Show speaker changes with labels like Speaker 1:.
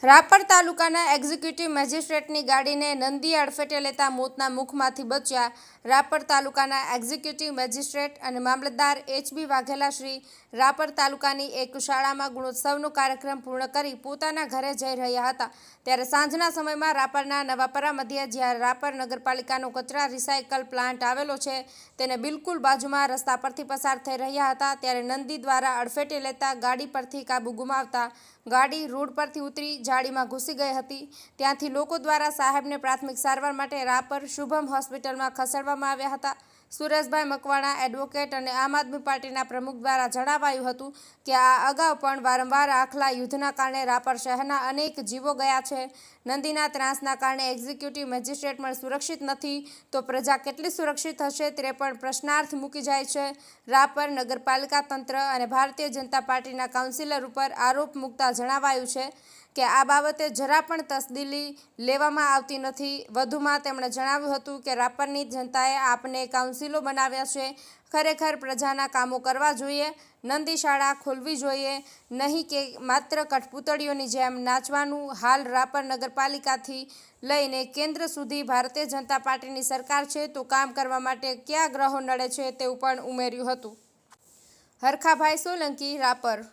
Speaker 1: રાપર તાલુકાના એક્ઝિક્યુટિવ મેજિસ્ટ્રેટની ગાડીને નંદી અડફેટે લેતા મોતના મુખમાંથી બચ્યા રાપર તાલુકાના એક્ઝિક્યુટિવ મેજિસ્ટ્રેટ અને મામલતદાર એચ.બી. વાઘેલા શ્રી રાપર તાલુકાની એક શાળામાં ગુણોત્સવનો કાર્યક્રમ પૂર્ણ કરી પોતાના ઘરે જઈ રહ્યા હતા ત્યારે સાંજના સમયમાં રાપરના નવાપરા મધ્યે જ્યાં રાપર નગરપાલિકાનો કચરા રિસાયકલ પ્લાન્ટ આવેલો છે તેને બિલકુલ બાજુમાં રસ્તા પરથી પસાર થઈ રહ્યા હતા ત્યારે નંદી દ્વારા અડફેટે લેતા ગાડી પરથી કાબુ ગુમાવતા ગાડી રોડ પરથી ઉતરી જાળીમાં ઘૂસી ગઈ હતી। ત્યાંથી લોકો દ્વારા સાહેબને પ્રાથમિક સારવાર માટે રાપર શુભમ હોસ્પિટલમાં ખસેડવામાં આવ્યા હતા। સુરેશભાઈ મકવાણા એડવોકેટ અને આમ આદમી પાર્ટીના પ્રમુખ દ્વારા જણાવાયું હતું કે આ અગાઉ પણ વારંવાર આખલા યુદ્ધના કારણે રાપર શહેરના અનેક જીવો ગયા છે। નંદીના ત્રાસના કારણે એક્ઝિક્યુટિવ મેજિસ્ટ્રેટ પણ સુરક્ષિત નથી તો પ્રજા કેટલી સુરક્ષિત હશે તે પણ પ્રશ્નાર્થ મૂકી જાય છે। રાપર નગરપાલિકા તંત્ર અને ભારતીય જનતા પાર્ટીના કાઉન્સિલર ઉપર આરોપ મૂકતા જણાવાયું છે કે આ બાબતે જરા પણ તસદીલી લેવામાં આવતી નથી। વધુમાં તેમણે જણાવ્યું હતું કે રાપરની જનતાએ આપને કાઉન્સિલો બનાવ્યા છે, ખરેખર પ્રજાના કામો કરવા જોઈએ। નંદી શાળા ખોલવી જોઈએ, નહીં કે માત્ર કઠપૂતળીઓની જેમ નાચવાનું। હાલ રાપર નગરપાલિકાથી લઈને કેન્દ્ર સુધી ભારતીય જનતા પાર્ટીની સરકાર છે તો કામ કરવા માટે કયા ગ્રહો નડે છે તેવું પણ ઉમેર્યું હતું। હરખાભાઈ સોલંકી, રાપર।